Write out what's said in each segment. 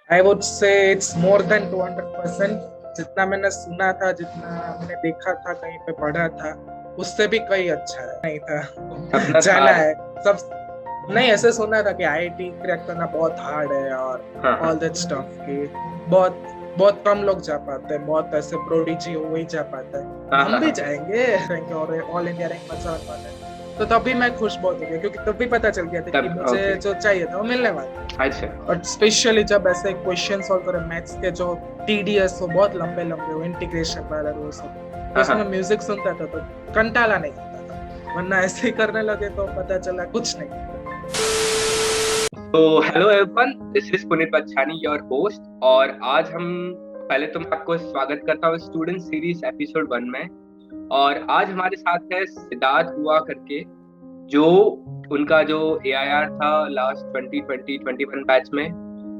I would say it's more than 200%। जितना मैंने सुना था, जितना मैंने देखा था, कहीं पे पढ़ा था, उससे भी कहीं अच्छा है नहीं था। सपना था। जाना है सब। नहीं, ऐसे सुना था कि आईआईटी क्रैक करना बहुत हार्ड है और हाँ हाँ ऑल दैट स्टफ की बहुत बहुत कम लोग जा पाते हैं, बहुत ऐसे प्रोडिजी हो वही जा पाता है। हाँ हम हाँ भी हाँ। जाएंगे रैंक और ऑल इंडिया रैंक में जाने वाला है। तो तभी मैं खुश बहुत हो गया, क्योंकि तब भी पता चल गया था कि तब मुझे ओके। जो चाहिए था वो मिलने वाला है। अच्छा। और स्पेशली जब ऐसे क्वेश्चन सॉल्व करे मैथ्स के, जो टीडीएस हो, बहुत लंबे लंबे हो, इंटीग्रेशन वाला वो सब, तो हाँ उसमें हाँ। म्यूजिक सुनता था तो कंटाला नहीं आता था। वरना ऐसे ही करने लगे तो पता चला कुछ नहीं। तो hello everyone, this is Puneet Bachchani your host. और आज हम पहले तो मैं आपको स्वागत करता हूँ स्टूडेंट सीरीज एपिसोड 1 में। और आज हमारे साथ है सिद्धार्थ हुआ करके, जो उनका जो एआईआर था लास्ट 2020-21 बैच में,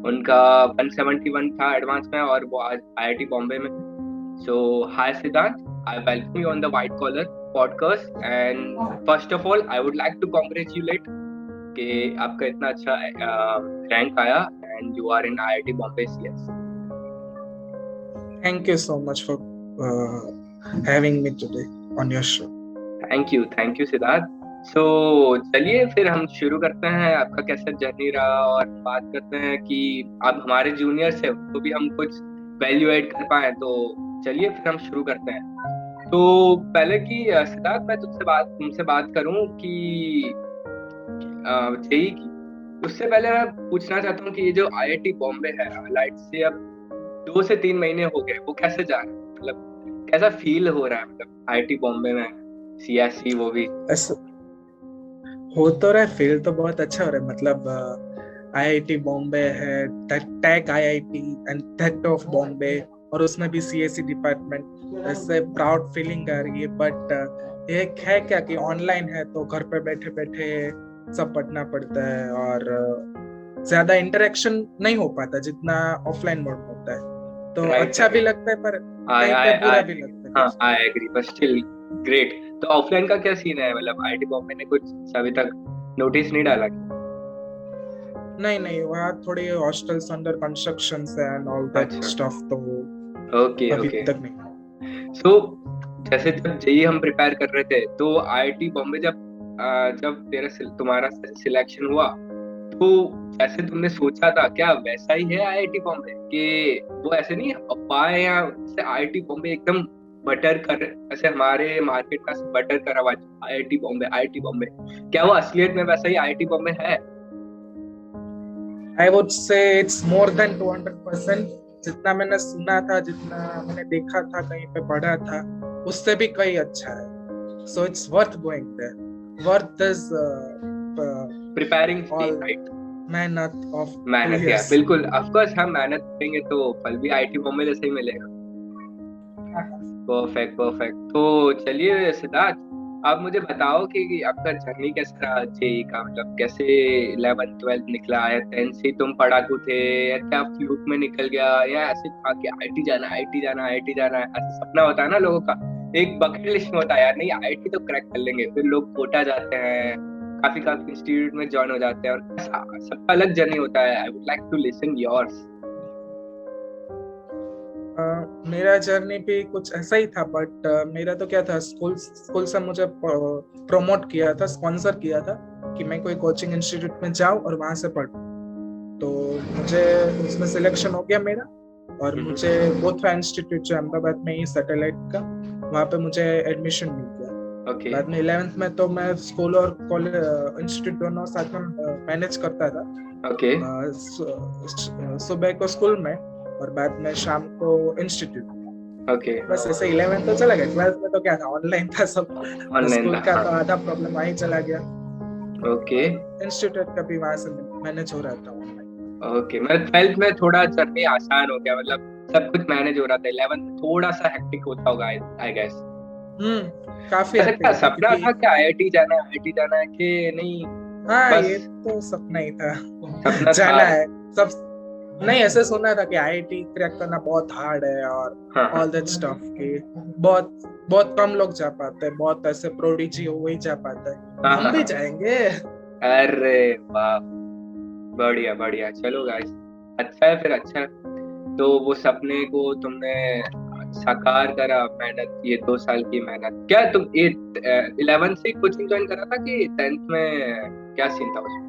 उनका 171 था एडवांस में, और वो आज आईआईटी बॉम्बे में। So hi Siddharth, I welcome you on the white collar podcast. And first of all I would like to congratulate कि आपका इतना अच्छा रैंक आया and you are in IIT Bombay CS. Thank you so much for having me today on your show. Thank you Siddharth. So चलिए फिर हम शुरू करते हैं, आपका कैसा जर्नी रहा, और बात करते हैं कि आप हमारे जूनियर्स है तो भी हम कुछ वैल्यू ऐड कर पाए। तो चलिए फिर हम शुरू करते हैं। तो पहले कि सिद्धार्थ, मैं तुमसे बात करूं कि जेई की, उससे पहले मैं पूछना चाहता हूँ कि ये जो आईआईटी बॉम्बे है, लाइट से अब 2 से 3 महीने हो गए, वो कैसे जा रहा है? मतलब कैसा फील हो रहा है, मतलब आईआईटी बॉम्बे में सीएससी वो भी। ऐसा हो तो रहा है, फील तो बहुत अच्छा हो रहा है। मतलब आईआईटी बॉम्बे है, tech IIT and tech of Bombay, और उसमें भी सीएससी डिपार्टमेंट। ऐसे प्राउड फीलिंग आ रही है। बट एक है क्या कि ऑनलाइन है तो घर पे बैठे बैठे सब पढ़ना पड़ता है, और ज्यादा इंटरेक्शन नहीं हो पाता जितना ऑफलाइन मोड में होता है। तो राइट अच्छा भी राइट। लगता है, पर आई कहीं आई पे बुरा भी आई लगता है हाँ, कुछ। I agree, but still great. तो ऑफलाइन का क्या सीन है? मतलब आईआईटी बॉम्बे ने कुछ अभी तक नोटिस नहीं डाला? नहीं नहीं, वहाँ थोड़ी हॉस्टल्स अंडर कंस्ट्रक्शन है एंड ऑल दैट अच्छा। स्टफ, तो ओके अभी ओके। तक नहीं। सो जैसे जब जेई हम प्रिपेयर कर रहे थे, तो आईआईटी बॉम्बे जब तुम्हारा सिलेक्शन हुआ, तो जैसे तुमने सोचा था क्या वैसा ही है आईआईटी बॉम्बे? कि वो ऐसे नहीं अफवाह है, या जैसे आईआईटी बॉम्बे एकदम बटर कर, ऐसे हमारे मार्केट का बटर कर आवाज आईआईटी बॉम्बे, क्या वो असलियत में वैसा ही आईआईटी बॉम्बे है? I would say it's more than 200%। जितना मैंने सुना था, जितना मैंने देखा था, कहीं पे पढ़ा था, उससे भी कहीं अच्छा है। So it's worth going there, worth this preparing fee, all right? मेहनत ऑफ टू मेहनत, या इयर्स बिल्कुल, ऑफ कोर्स हम मेहनत करेंगे तो फल भी आईआईटी बॉम्बे जैसे ही मिलेगा। Perfect perfect. तो चलिए सिद्धार्थ, आप मुझे बताओ कि आपका जर्नी कैसा रहा जेई का? मतलब कैसे 11th 12th निकला है? 10th से तुम पढ़ाकू थे, या क्या फ्लूक में निकल गया, या ऐसे था कि आईटी जाना आईटी जाना आईटी जाना है, ऐसा सपना होता है ना लोगों का, एक बकेट लिस्ट में होता है यार, नहीं आईटी तो क्रैक कर लेंगे, फिर लोग कोटा जाते हैं, काफी काफी इंस्टीट्यूट में ज्वाइन हो जाते हैं, और कैसा सबका अलग जर्नी होता है। I would like to listen yours. मेरा जर्नी भी कुछ ऐसा ही था। बट मेरा तो क्या था, स्कूल स्कूल से मुझे प्रमोट किया था, स्पॉन्सर किया था कि मैं कोई कोचिंग इंस्टीट्यूट में जाऊं और वहां से पढूं। तो मुझे उसमें सिलेक्शन हो गया मेरा, और मुझे बोथरा इंस्टीट्यूट जो अहमदाबाद में ही सैटेलाइट का, वहाँ पे मुझे एडमिशन मिल गया। ओके बाद में 11th में तो मैं स्कूल और कॉलेज इंस्टीट्यूट दोनों साथ में मैनेज करता था। ओके। सुबह को स्कूल में और बाद में शाम को इंस्टीट्यूट। ओके। बस ऐसे 11th तो चला गया। 12th में तो क्या था, ऑनलाइन था सब। तो ऑनलाइन स्कूल था, का हाँ। तो आधा प्रॉब्लम वहीं चला गया, ओके और इंस्टीट्यूट का भी वहां से मैनेज हो रहा था ऑनलाइन। ओके। मतलब 12th में थोड़ा जर्नी आसान हो गया, मतलब सब कुछ मैनेज हो रहा था। 11th में थोड़ा सा हेक्टिक होता होगा, आई गेस। काफी ऐसा हेक्टिक क्या होता सपना क्योंकि था क्या आईआईटी जाना है कि नहीं? हाँ, बस ये तो सपना ही था। सपना था। जाना है सब। नहीं, ऐसे सुना था कि आईआईटी क्रैक करना बहुत हार्ड है और हाँ हाँ ऑल दैट स्टफ की बहुत बहुत कम लोग जा पाते हैं, बहुत ऐसे प्रोडिजी हो वही जा पाता है। हाँ हम हाँ भी हाँ। जाएंगे। अरे वाह, बढ़िया बढ़िया। चलो गाइस, अच्छा है, फिर अच्छा है। तो वो सपने को तुमने साकार करा, मेहनत, ये 2 साल की मेहनत। क्या तुम 11th से कोचिंग ज्वाइन करा था कि 10th में, क्या सीन था उसमें?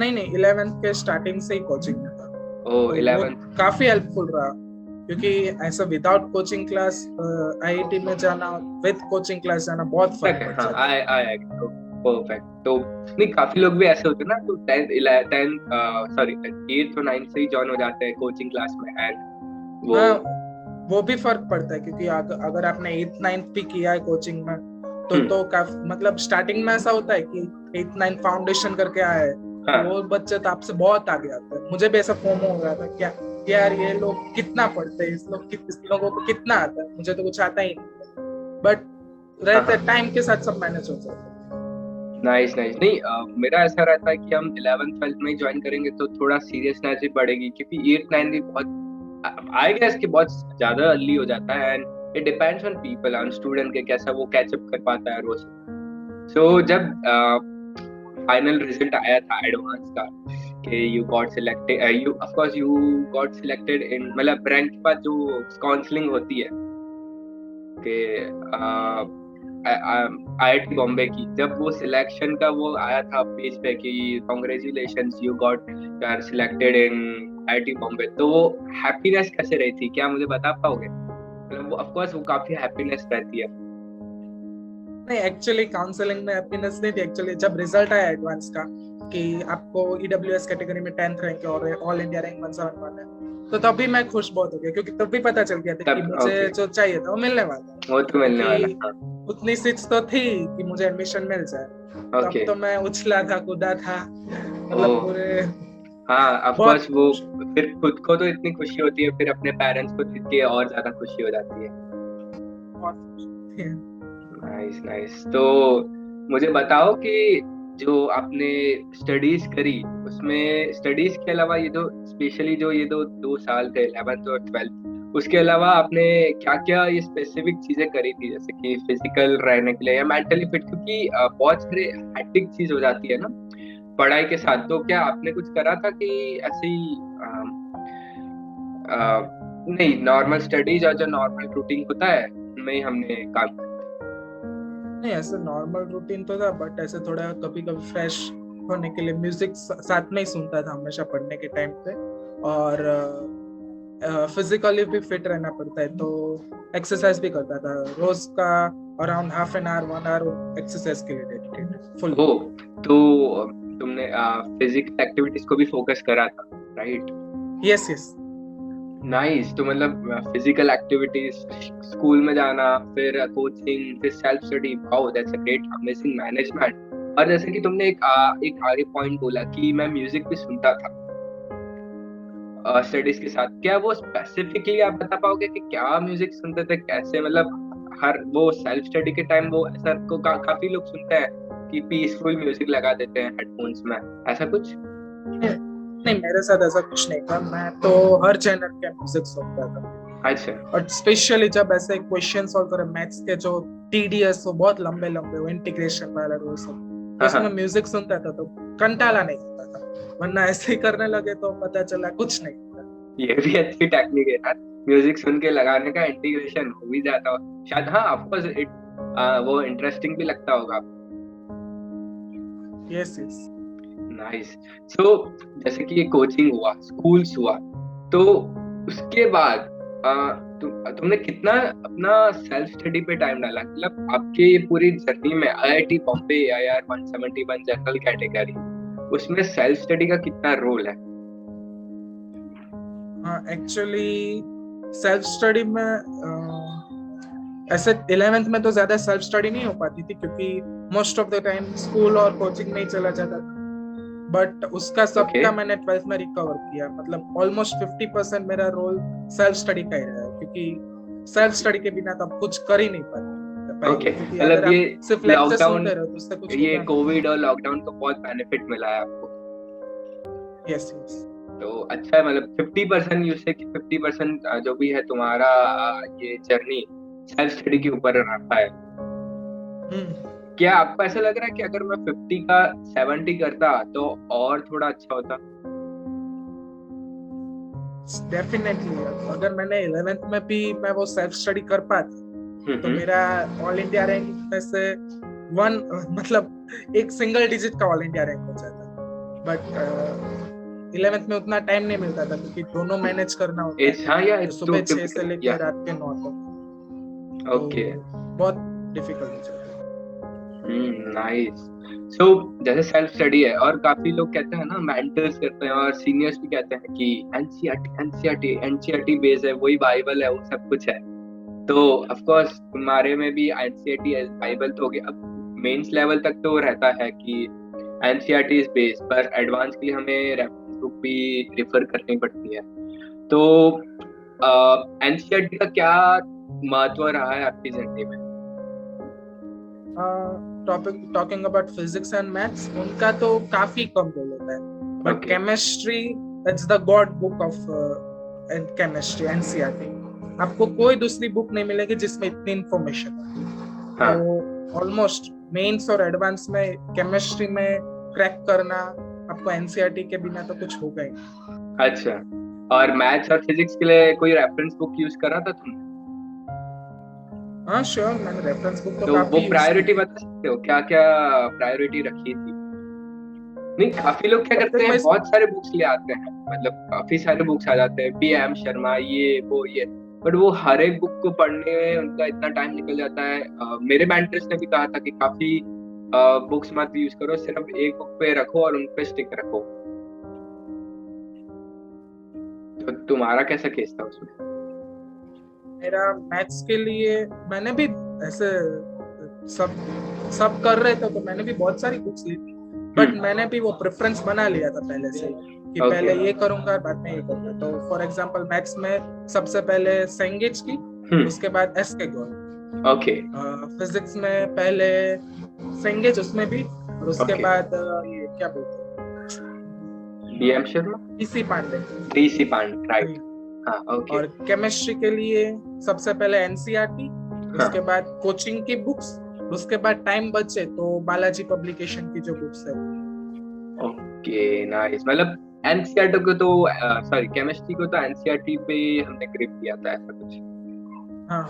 नहीं नहीं, 11th के स्टार्टिंग से ही कोचिंग में था, ओ तो वो 11th। काफी हेल्पफुल रहा, क्योंकि ऐसा विदाउट कोचिंग क्लास आईआईटी में जाना, विद कोचिंग क्लास जाना, बहुत तक फर्क है, पड़ हाँ, जाता है। आया तो परफेक्ट। तो नहीं, काफी लोग भी ऐसे होते हैं ना, तो 10th सॉरी 8th और 9th से ही ज्वाइन हो जाते हैं कोचिंग क्लास में, एंड वो। हाँ, वो भी फर्क पड़ता है, क्योंकि अगर आपने 8th 9th भी किया है कोचिंग में, तो काफी मतलब स्टार्टिंग में ऐसा होता है कि 8th 9th फाउंडेशन करके आए हैं, हाँ वो बच्चे तो आपसे बहुत आगे आते हैं। मुझे भी ऐसा फोमो हो रहा था क्या, यार ये लोग कितना पढ़ते हैं, इस लोगों को कितना आता है, मुझे तो कुछ आता ही नहीं। बट हाँ रहते हाँ। टाइम के साथ सब मैनेज हो जाता है। Nice nice. नहीं, मेरा ऐसा रहता है कि हम 11th 12th में ज्वाइन करेंगे तो थोड़ा सीरियसनेस भी बढ़ेगी, क्योंकि 8th 9th भी बहुत, आई गेस कि बहुत ज्यादा अर्ली हो जाता है, and it depends on people, on student के कैसा वो कैचअप कर पाता है रोज। सो जब फाइनल रिजल्ट आया था एडवांस का कि you got selected, you of course you got selected in, मतलब रैंक के बाद जो काउंसलिंग होती है कि आईआईटी बॉम्बे की, जब वो सिलेक्शन का वो आया था पेज पे कि congratulations you got, you are selected in IIT Bombay, तो वो हैप्पीनेस कैसे रही थी, क्या मुझे बता पाओगे? मतलब वो ऑफ कोर्स वो काफी हैप्पीनेस रहती है। नहीं, एक्चुअली काउंसलिंग में हैप्पीनेस नहीं थी। एक्चुअली जब रिजल्ट आया एडवांस का कि आपको ईडब्ल्यूएस कैटेगरी में 10th रैंक और ऑल इंडिया रैंक 171 है, तो तब भी मैं खुश बहुत हो गया, क्योंकि तब भी पता चल गया था कि तब मुझे ओके, जो चाहिए था वो मिलने वाला है। वो तो मिलने वाला, क्योंकि हाँ। उतनी सीट्स तो थी कि मुझे एडमिशन मिल जाए। तब ओके। तो मैं उछला था, कूदा था, ओ मतलब पूरे हाँ, ऑफ कोर्स बहुत वो फिर खुद को तो इतनी खुशी होती है, फिर अपने पेरेंट्स को देख के और ज्यादा खुशी हो जाती है। बहुत नाइस नाइस। तो मुझे बताओ कि जो आपने स्टडीज करी, उसमें स्टडीज के अलावा ये जो स्पेशली जो ये 2 साल थे 11th और 12th, उसके अलावा आपने क्या क्या ये स्पेसिफिक चीजें करी थी, जैसे कि फिजिकल रहने के लिए या मेंटली फिट, क्योंकि बहुत सारे हैक्टिक चीज हो जाती है ना पढ़ाई के साथ, तो क्या आपने कुछ करा था कि ऐसे ही नहीं, नॉर्मल स्टडीज और जो नॉर्मल रूटीन होता है उनमें हमने काम किया? नहीं, ऐसे नॉर्मल रूटीन तो था, बट ऐसे थोड़ा कभी कभी फ्रेश होने के लिए म्यूजिक साथ में ही सुनता था हमेशा पढ़ने के टाइम पे। और फिजिकली भी फिट रहना पड़ता है, तो एक्सरसाइज भी करता था रोज का, around half an hour 1 hour exercise के लिए डेडिकेटेड फुल। ओ, तो तुमने फिजिकल एक्टिविटीज को भी फोकस करा था, राइट? Yes yes. नाइस। तो मतलब फिजिकल एक्टिविटीज, स्कूल में जाना, फिर कोचिंग, फिर self study, wow that's a great amazing management. और जैसे कि तुमने एक आगे पॉइंट बोला कि मैं म्यूजिक भी सुनता था स्टडीज के साथ, क्या वो स्पेसिफिकली आप बता पाओगे कि क्या म्यूजिक सुनते थे, कैसे, मतलब हर वो सेल्फ स्टडी के टाइम वो ऐसा काफी लोग सुनते हैं कि पीसफुल म्यूजिक लगा देते हैं हेडफोन्स में, ऐसा कुछ? नहीं, मेरे साथ ऐसा कुछ नहीं था, मैं तो हर चैनल के म्यूजिक सुनता था। अच्छा। और स्पेशली जब ऐसे क्वेश्चन सॉल्व करे मैथ्स के, जो टीडीएस हो, बहुत लंबे लंबे, वो इंटीग्रेशन वाला वो सब, तो हाँ उसमें हाँ। म्यूजिक सुनता था तो कंटाला नहीं होता था। वरना ऐसे ही करने लगे तो पता चला कुछ नहीं होता। ये भी अच्छी टेक्निक है यार, म्यूजिक सुन के लगाने का, इंटीग्रेशन हो भी जाता हो शायद। हाँ ऑफ कोर्स इट वो इंटरेस्टिंग भी लगता होगा। Yes yes. नाइस। सो जैसे कि ये कोचिंग हुआ, स्कूल्स हुआ, तो उसके बाद तुमने कितना अपना सेल्फ स्टडी पे टाइम डाला, मतलब आपके ये पूरी जर्नी में IIT Bombay IR 171 general category, उसमें सेल्फ स्टडी का कितना रोल है? हाँ, एक्चुअली सेल्फ स्टडी में ऐसे 11th में तो ज्यादा सेल्फ स्टडी नहीं हो पाती थी, क्योंकि most of the time school और कोचिंग में ही चला जाता था। बट उसका ओके। सबका मैंने 12th में रिकवर किया, मतलब ऑलमोस्ट 50% मेरा रोल सेल्फ स्टडी का ही रहा है, क्योंकि सेल्फ स्टडी के बिना तो आप कुछ कर ही नहीं ओके, पाएंगे, क्योंकि अगर मतलब ये आप सिर्फ लेक्चर लॉकडाउन, सुनते रहो तो उससे कुछ ये होगा कोविड और लॉकडाउन का बहुत बेनिफिट मिला है आपको। नहीं। Yes yes. तो अच्छा है, मतलब 50% यू से कि 50% जो भी है तुम्हारा ये जर्नी सेल्फ स्टडी के ऊपर रहा है। क्या आपको ऐसा लग रहा है कि अगर मैं 50 का 70 करता तो और थोड़ा अच्छा होता? डेफिनेटली अगर मैंने 11th में भी मैं वो सेल्फ स्टडी कर पाता तो मेरा ऑल इंडिया रैंक में से वन मतलब एक सिंगल डिजिट का ऑल इंडिया रैंक हो जाता। बट 11th में उतना टाइम नहीं मिलता था क्योंकि दोनों मैनेज करना होता है, तो सुबह 6 से लेकर रात के 9 तक। ओके, बहुत डिफिकल्ट हो जाता है। नाइस। सो जैसे सेल्फ स्टडी है और काफी लोग कहते हैं ना, मेंटर्स कहते हैं और सीनियर्स भी कहते हैं कि एनसीईआरटी बेस है, वही बाइबल है, वो सब कुछ है। तो ऑफ कोर्स तुम्हारे में भी एनसीईआरटी बाइबल तो हो गया। अब मेंस लेवल तक तो रहता है कि एनसीईआरटी इज बेस, पर एडवांस के लिए हमें रेफरेंस बुक भी रिफर करनी पड़ती है। तो एनसीईआरटी का क्या महत्व रहा है आपकी जिंदगी में? Talking about physics and maths, उनका तो काफी कम रोल होता है, but chemistry it's the God book of chemistry NCERT. आपको कोई दूसरी बुक नहीं मिलेगी जिसमें इतनी इंफॉर्मेशन है। तो ऑलमोस्ट मेंस और एडवांस में केमिस्ट्री में क्रैक करना आपको एनसीईआरटी के बिना तो कुछ होगा ही। अच्छा, और मैथ्स और फिजिक्स के लिए कोई रेफरेंस बुक यूज करा था तुमने? हाँ श्योर, मैंने रेफरेंस बुक तो वो प्रायोरिटी बता सकते हो, क्या क्या प्रायोरिटी रखी थी? नहीं, काफी लोग क्या करते हैं, बहुत सारे बुक्स ले आते हैं, मतलब काफी सारे बुक्स आ जाते हैं, पीएम शर्मा ये वो ये, बट वो हर एक बुक को पढ़ने में उनका इतना टाइम निकल जाता है। मेरे मेंटर्स ने भी कहा था कि काफी बुक्स मत यूज करो, सिर्फ एक बुक पे रखो और उन पे स्टिक रखो। तो तुम्हारा कैसा केस था उसमें? मेरा मैथ्स के लिए मैंने भी ऐसे सब कर रहे थे तो मैंने भी बहुत सारी बुक्स ली थी, बट मैंने भी वो प्रेफरेंस बना लिया था पहले से कि पहले ये करूंगा बाद में ये करूंगा। तो फॉर एग्जांपल मैथ्स में सबसे पहले सेंगेज की, उसके बाद एसके गौर। ओके। फिजिक्स में पहले सेंगेज, उसमें भी, और उसके बाद ये क्या बोलते हैं, D M Sharma, D C Pandey, right. हाँ, ओके। और केमिस्ट्री के लिए सबसे पहले एनसीईआरटी, उसके बाद कोचिंग की बुक्स, उसके बाद टाइम बचे तो बालाजी पब्लिकेशन की जो बुक्स है। Okay, nice. मतलब एनसीईआरटी को तो सॉरी केमिस्ट्री को तो एनसीईआरटी पे हमने ग्रिप किया था, ऐसा कुछ? हाँ,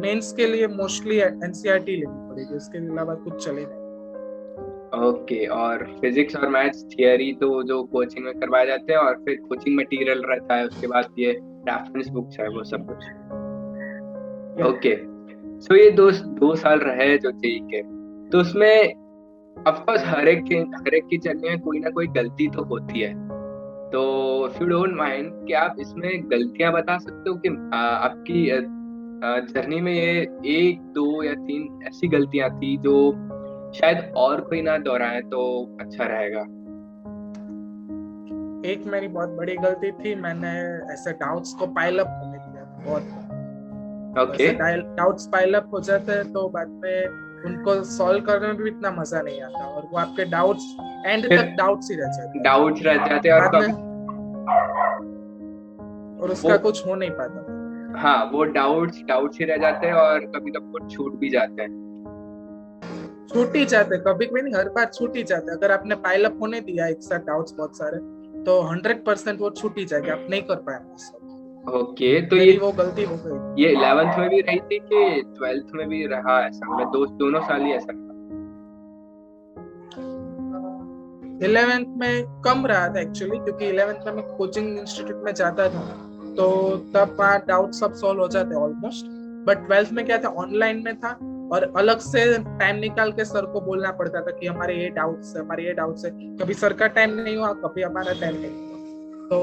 मेंस के लिए मोस्टली एनसीईआरटी लेनी पड़ेगी, उसके अलावा कुछ चले नहीं। ओके, और फिजिक्स और मैथ्स थियरी तो जो कोचिंग में करवाए जाते हैं, और फिर कोचिंग मटेरियल रहता है, उसके बाद ये रेफरेंस बुक्स है, वो सब कुछ। ओके, सो ये दो साल रहे जो जेईई के, तो उसमें ऑफ कोर्स हर एक की जर्नी में कोई ना कोई गलती तो होती है। तो इफ यू डोंट माइंड, क्या आप इसमें गलतियां बता सकते हो कि आपकी जर्नी में ये 1, 2 या 3 ऐसी गलतियां थी जो शायद और कोई ना दोहराए तो अच्छा रहेगा? एक मेरी बहुत बड़ी गलती थी, मैंने ऐसे डाउट्स को पाइल अप होने दिया बहुत। ओके, डाउट्स पाइल अप हो जाते हैं तो बाद में उनको सॉल्व करने में भी इतना मजा नहीं आता, और वो आपके डाउट्स एंड तक डाउट्स ही रह जाते हैं और उसका कुछ हो नहीं पाता। हाँ, वो डाउट्स ही रह जाते हैं, और कभी कभी वो छूट भी जाते हैं। छूट ही जाते, कभी कभी नहीं, हर बार छूट ही जाते। अगर आपने पाइल अप होने दिया एक साथ डाउट्स बहुत सारे, तो 100% वो छूट ही जाएगा, आप नहीं कर पाएंगे। ओके, तो ये वो गलती हो गई। ये 11th में भी रही थी कि 12th में भी रहा ऐसा? मैं दोनों साल ही ऐसा रहा। 11th में कम रहा था एक्चुअली, क्योंकि 11th में मैं कोचिंग इंस्टीट्यूट में जाता था, तो तब डाउट सब सॉल्व हो जाते ऑलमोस्ट। बट 12th में क्या था, ऑनलाइन में था, और अलग से टाइम निकाल के सर को बोलना पड़ता था कि हमारे ये डाउट्स है। कभी सर का टाइम नहीं हुआ, कभी हमारा टाइम नहीं हुआ, तो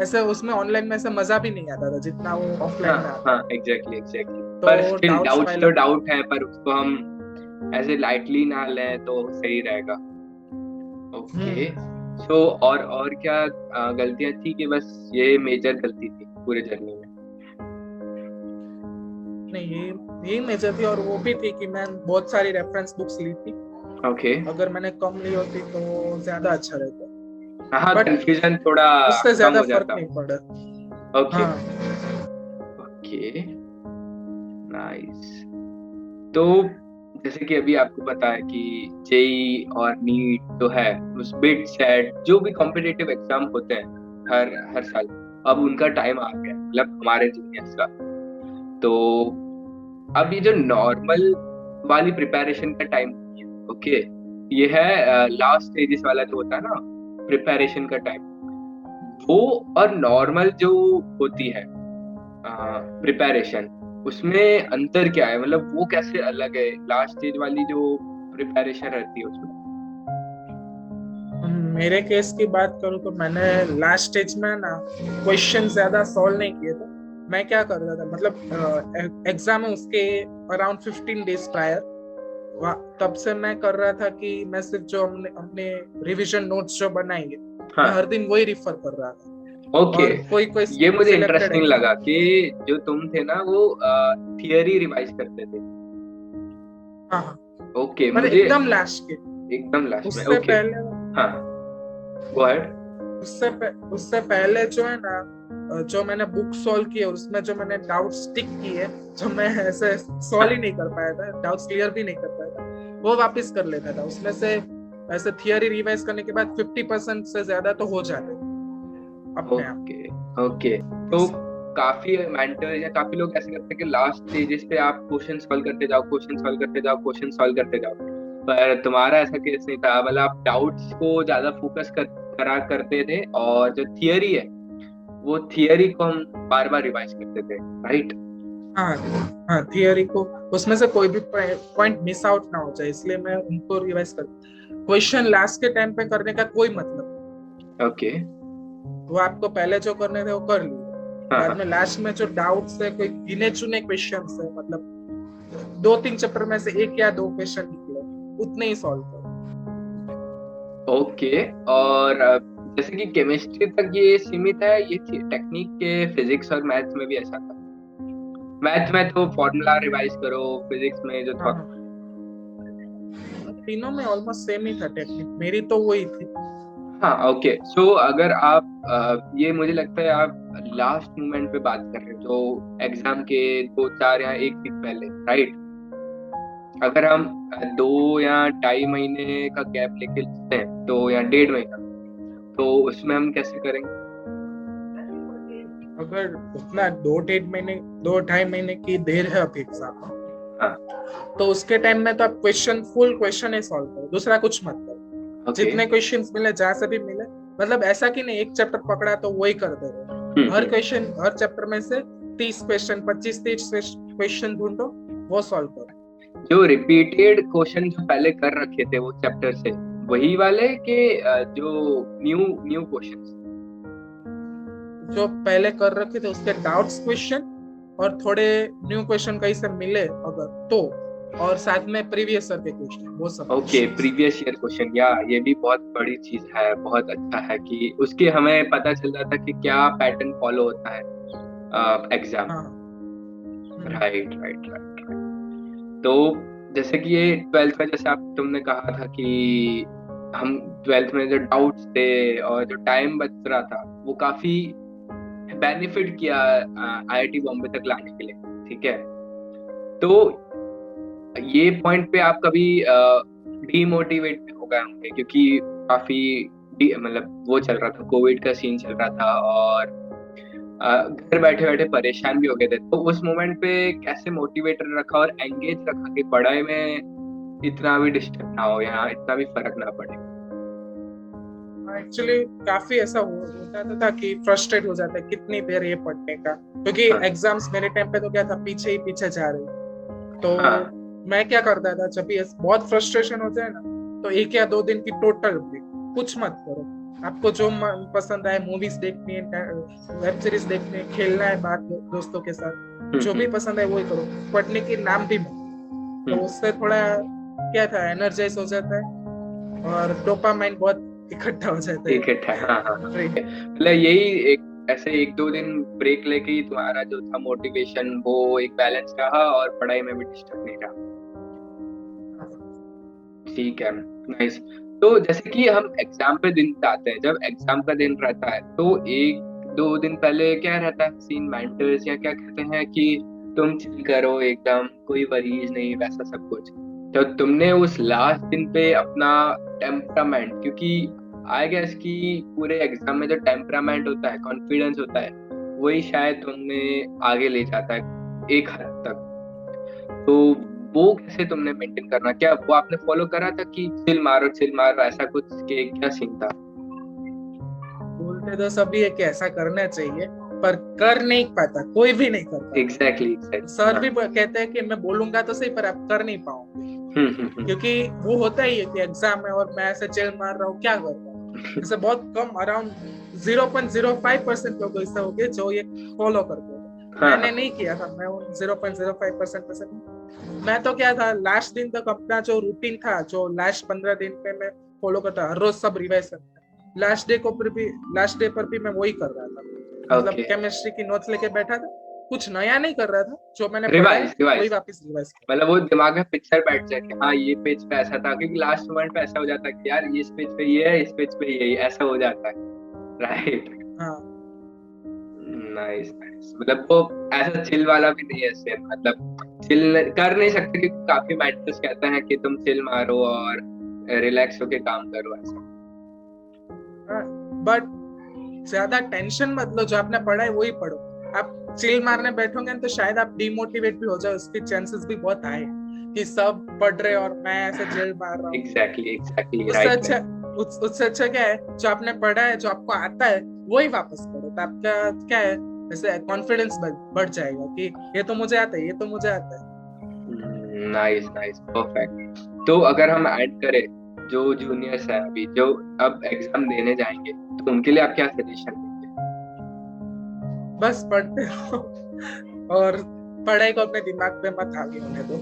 ऐसे उसमें ऑनलाइन में ऐसे मजा भी नहीं आता था जितना वो ऑफलाइन में आता। हाँ, एग्जैक्टली। पर स्टिल डाउट्स तो डाउट है, पर उसको हम ऐसे लाइटली ना लें तो सही रहेगा। ओके, सो और क्या गलतियां थी कि बस ये मेजर गलती थी पूरे जर्नी में? नहीं, ये मेजर थी, और वो भी थी कि मैं बहुत सारी रेफरेंस बुक्स ली थी। ओके, अगर मैंने कम ली होती तो ज्यादा अच्छा रहता। हाँ, कंफ्यूजन थोड़ा उससे ज्यादा फर्क नहीं पड़ा। Okay, nice. तो जैसे कि अभी आपको पता है कि जेईई और नीट तो है, उस बिट सेट जो भी कॉम्पिटिटिव एग्जाम होते हैं, हर साल। अब उनका टाइम आ गया, मतलब हमारे जूनियर्स का। तो अब ये जो नॉर्मल वाली प्रिपरेशन का टाइम है, ओके, ये है लास्ट स्टेजेस वाला जो होता है ना प्रिपरेशन का टाइम, वो और नॉर्मल जो होती है प्रिपरेशन, उसमें अंतर क्या है? मतलब वो कैसे अलग है लास्ट स्टेज वाली जो प्रिपरेशन रहती है उसमें? मेरे केस की बात करूँ तो मैंने लास्ट स्टेज में ना क्वेश्चन ज्यादा सॉल्व नहीं किए थे। मैं क्या कर रहा था, मतलब एग्जाम है उसके अराउंड 15 days प्रायर, तब से मैं कर रहा था कि मैं सिर्फ जो हमने अपने रिवीजन नोट्स जो बनाएंगे, मैं हर हाँ, दिन वही रिफर कर रहा था। ओके। और कोई कोई ये मुझे सिलेक्टेड इंटरेस्टिंग लगा एग्जाम। कि जो तुम थे ना वो थियरी रिवाइज करते थे। हाँ हाँ, ओके, पर मुझे एकदम लास्ट के, एकदम लास्ट में। उससे ओके, पहले हाँ, गो अहेड। उससे पहले जो है ना, जो मैंने बुक सॉल्व की है उसमें जो मैंने डाउट टिक किए, जो मैं ऐसे सॉल्व ही नहीं कर पाया था, डाउट्स क्लियर भी नहीं कर पाया था, वो वापस कर लेता था। उसमें से ऐसे थियरी रिवाइज करने के बाद 50% से ज्यादा तो हो जाते अपने आप। Okay, okay. तो काफी मेंटर या काफी लोग ऐसे करते हैं कि लास्ट स्टेजेस पे आप क्वेश्चन सॉल्व करते जाओ, क्वेश्चन सॉल्व करते जाओ, क्वेश्चन सॉल्व करते जाओ। पर तुम्हारा ऐसा केस नहीं था, मतलब आप डाउट्स को ज्यादा फोकस करा करते थे, और जो थियरी है वो थियरी को हम बार बार रिवाइज करते थे, राइट? हाँ हाँ, थियरी को उसमें से कोई भी पॉइंट मिस आउट ना हो जाए, इसलिए मैं उनको रिवाइज कर। क्वेश्चन लास्ट के टाइम पे करने का कोई मतलब नहीं। ओके, वो आपको पहले जो करने थे वो कर लिए, हाँ बाद हाँ, में लास्ट में जो डाउट्स है, कोई गिने चुने क्वेश्चन है, मतलब 2-3 चैप्टर में से 1 या 2 क्वेश्चन निकले, उतने ही सॉल्व करो। ओके। और जैसे कि केमिस्ट्री तक ये सीमित है ये टेक्निक के, फिजिक्स और मैथ्स में भी ऐसा था? मैथ में तो फॉर्मूला रिवाइज करो, फिजिक्स में जो हाँ था। हाँ, तीनों में ऑलमोस्ट सेम ही था टेक्निक, मेरी तो वही थी। हाँ, ओके। सो अगर आप ये मुझे लगता है आप लास्ट मोमेंट पे बात कर रहे हो, जो एग्जाम के 2 4 या 1 वीक पहले, राइट? अगर हम 2 या 2.5 महीने का गैप लेके चलते हैं तो, या 1.5 महीना, तो उसमें हम कैसे करेंगे? अगर उतना 2-2.5 महीने की देर है अभी एग्जाम में, हाँ, तो उसके टाइम में तो आप फुल क्वेश्चन ही सॉल्व करो, दूसरा कुछ मत करो। ओके। जितने क्वेश्चंस मिले जहां से भी मिले, मतलब ऐसा कि नहीं एक चैप्टर पकड़ा तो वही कर दे रहे, हर हम्म। क्वेश्चन हर चैप्टर में से 30 क्वेश्चन, 25-30 क्वेश्चन ढूंढो, वो सॉल्व करो। जो रिपीटेड क्वेश्चन जो पहले कर रखे थे वो चैप्टर से, वही वाले के जो न्यू न्यू क्वेश्चंस? जो पहले कर रखे थे उसके डाउट्स क्वेश्चन, और थोड़े न्यू क्वेश्चन कहीं से मिले अगर तो, और साथ में प्रीवियस ईयर के क्वेश्चन, वो सब okay, questions. Previous year question, या ये भी बहुत बड़ी चीज है, बहुत अच्छा है कि उसके हमें पता चल जाता है कि क्या पैटर्न फॉलो होता है एग्जाम। हाँ। Right, right, right. तो जैसे कि ये 12th का, जैसे आप तुमने कहा था कि हम 12th में जो डाउट्स थे और जो टाइम बच रहा था, वो काफी बेनिफिट किया आईआईटी बॉम्बे तक लाने के लिए, ठीक है? तो ये पॉइंट पे आप कभी डीमोटिवेट हो गए होंगे, क्योंकि काफी मतलब वो चल रहा था, कोविड का सीन चल रहा था, और घर बैठे बैठे परेशान भी हो गए थे। तो उस मोमेंट पे कैसे मोटिवेटर रखा और एंगेज रखा कि पढ़ाई में इतना भी डिस्टर्ब ना हो या इतना भी फर्क ना पड़े? एक्चुअली काफी ऐसा होता था कि फ्रस्ट्रेट हो जाता है कितनी देर ये पढ़ने का, क्योंकि हाँ, एग्जाम्स मेरे टाइम पे तो क्या था, पीछे ही पीछे जा रहे। तो हाँ, मैं क्या करता था, जब भी बहुत फ्रस्ट्रेशन हो जाए ना, तो 1 या 2 दिन की टोटल ब्रेक, कुछ मत करो। आपको जो पसंद आए, मूवीज देखनी है, वेब सीरीज देखनी है, खेलना है बात दोस्तों के साथ, जो भी हम्म, पसंद है वही करो, पढ़ने के नाम भी मत। तो हम्म। उससे थोड़ा क्या था, एनर्जाइज हो जाता है, और डोपामाइन बहुत इकट्ठा हो जाता ठीक है, हाँ, हाँ, हाँ। है। मतलब यही एक ऐसे 1 2 दिन ब्रेक लेके ही तुम्हारा जो था मोटिवेशन वो एक बैलेंस रहा और पढ़ाई में भी डिस्टर्ब नहीं रहा। ठीक है, नाइस। तो जैसे कि हम एग्जाम पे दिन पे आते हैं, जब एग्जाम का दिन रहता है तो 1 2 दिन पहले क्या रहता है सीन, मेंटर्स या क्या कहते हैं कि तुम चिल करो, एकदम कोई वरीज नहीं, वैसा सब कुछ। तो तुमने उस लास्ट दिन पे अपना टेम्परामेंट, क्योंकि आई गेस कि पूरे एग्जाम में जो टेम्परामेंट होता है, कॉन्फिडेंस होता है, वही शायद तुमने आगे ले जाता है एक हद तक। तो वो कैसे तुमने मेंटेन करना, क्या वो आपने फॉलो करा था कि चिल मारो ऐसा कुछ के क्या सीन था? बोलते तो सभी है कि ऐसा करना चाहिए, पर कर नहीं पाता, कोई भी नहीं कर पाता। एग्जैक्टली सर भी कहते हैं कि मैं बोलूंगा तो सही, पर आप कर नहीं पाओगे। क्योंकि वो होता ही है कि एग्जाम है और मैं ऐसे चिल मार रहा हूँ, क्या कर रहा हूँ। जैसे बहुत कम, अराउंड 0.05% लोग ऐसा हो गए जो ये फॉलो करते हैं। मैंने नहीं किया था, मैं उन 0.05% में से। मैं तो क्या था, लास्ट दिन तक अपना जो रूटीन था, जो लास्ट 15 दिन पे मैं फॉलो करता, हर रोज सब रिवाइज करता। लास्ट डे पर भी मैं वही कर रहा था। मतलब केमिस्ट्री की नोट्स लेके बैठा था, कुछ नया नहीं कर रहा था, जो मैंने पढ़ा है वही वापस रिवाइज कर। मतलब वो दिमाग में पिक्चर बैठ जाए कि हाँ ये पेज पे ऐसा था, क्योंकि लास्ट मोमेंट पे ऐसा हो जाता है कि यार इस पेज पे ये है, इस पेज पे ये है, ऐसा हो जाता है, राइट? हाँ, नाइस नाइस। मतलब वो ऐसा चिल वाला भी नहीं है सेम, मतलब चिल कर नहीं सकते क्योंकि काफी मेंटर्स कहते हैं कि तुम चिल मारो और रिलैक्स होके काम करो ऐसा। बट ज्यादा टेंशन मत लो, जो आपने पढ़ा है वही पढ़ो। आप चिल मारने बैठोगे तो शायद आप डिमोटिवेट भी हो जाओ, उसके चांसेस भी बहुत हाई कि सब पढ़ रहे और मैं ऐसे चिल मार रहा हूँ। एग्जैक्टली उससे अच्छा क्या है, जो आपने पढ़ा है, जो आपको आता है वही वापस पढ़ो, तो आपका क्या है, जैसे कॉन्फिडेंस बढ़ जाएगा कि ये तो मुझे आता है, ये तो मुझे आता है। Nice nice, perfect. तो अगर हम ऐड करें जो जूनियर्स हैं अभी, जो अब एग्जाम देने जाएंगे, तो उनके लिए आप क्या सजेशन देंगे? बस पढ़ते रहो और पढ़ाई को अपने दिमाग पे मत हावी होने दो।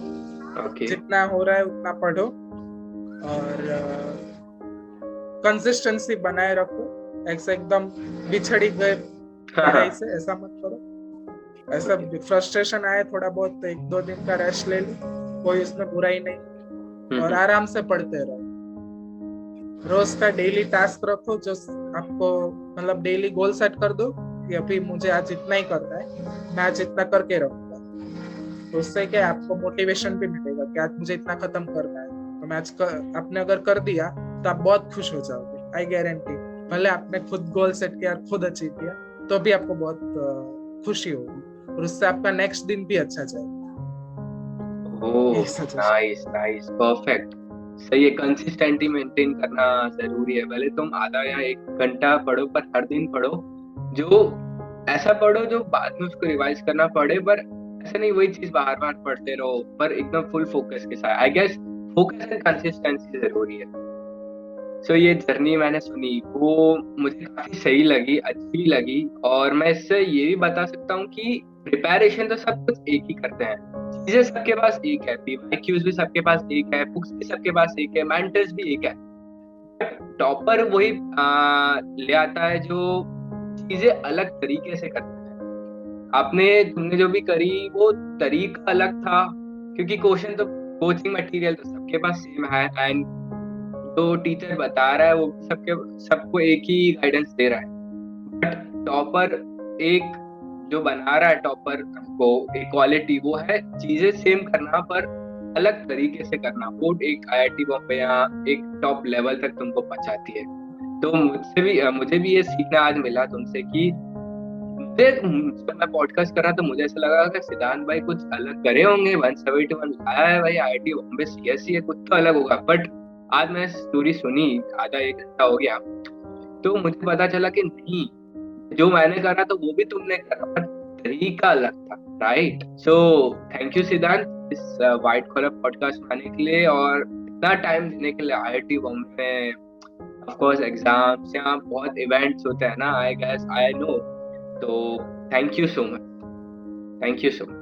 जितना हो रहा है उतना पढ़ो और कंसिस्टेंसी बनाए रखो। ऐसा एकदम बिछड़ी गए पढ़ाई से ऐसा मत करो। ऐसा फ्रस्ट्रेशन आए थोड़ा बहुत, तो 1-2 दिन का रेस्ट ले लो, कोई उसमें बुराई नहीं। और आराम से पढ़ते रहो। रोज का डेली टास्क रखो, जो आपको मतलब डेली गोल सेट कर दो कि अभी मुझे आज इतना ही करना है, मैं आज इतना करके रहूंगा। तो उससे क्या आपको मोटिवेशन भी मिलेगा कि आज मुझे इतना खत्म करना है, तो मैं आज आपने अगर कर दिया तो आप बहुत खुश हो जाओगे, आई गारंटी। भले आपने खुद गोल सेट किया, खुद अचीव किया, तो भी आपको बहुत खुशी होगी और उससे आपका नेक्स्ट दिन भी अच्छा जाएगा। Nice nice, perfect. सही है, कंसिस्टेंसी मेंटेन करना जरूरी है। भले तुम आधा या 1 घंटा पढ़ो, पर हर दिन पढ़ो। जो ऐसा पढ़ो जो बाद में उसको रिवाइज करना पड़े, पर ऐसा नहीं वही चीज बार बार पढ़ते रहो, पर एकदम फुल फोकस के साथ। I guess focus and consistency जरूरी है। सो ये जर्नी मैंने सुनी, वो मुझे काफी सही लगी, अच्छी लगी। और मैं इससे ये भी बता सकता हूँ कि प्रिपरेशन तो सब कुछ एक ही करते हैं, चीजें सबके पास एक है, पीवाईक्यूज भी सबके पास एक है, बुक्स भी सबके पास एक है, मेंटर्स भी एक है। टॉपर वही ले आता है जो चीजें अलग तरीके से करता है। तुमने जो भी करी वो तरीका अलग था, क्योंकि क्वेश्चन तो कोचिंग मटेरियल तो सबके पास सेम है, एंड जो टीचर बता रहा है वो सबको एक ही गाइडेंस दे रहा है। बट टॉपर एक जो बना रहा है, टॉपर को इक्वालिटी, वो है चीजें सेम करना पर अलग तरीके से करना। वो एक IIT बॉम्बे या एक टॉप लेवल तक तुमको पहुंचाती है। तो मुझे भी ये सीखना आज मिला तुमसे कि जब मैं पॉडकास्ट कर रहा तो मुझे ऐसा लगा कि सिद्धांत भाई कुछ अलग करे होंगे, 171 लाया है भाई, IIT बॉम्बे CSE है, कुछ तो अलग होगा। बट आज मैं स्टोरी सुनी, आधा 1 घंटा हो गया, तो मुझे पता चला कि नहीं, जो मैंने करा तो वो भी तुमने करा, पर तरीका अलग था, राइट? सो थैंक यू सिद्धांत इस वाइट कॉलर पॉडकास्ट में आने के लिए और इतना टाइम देने के लिए। IIT बॉम्बे में ऑफ कोर्स एग्जाम्स या बहुत इवेंट्स होते हैं ना, आई गेस, आई नो। तो thank you so much, thank you so much.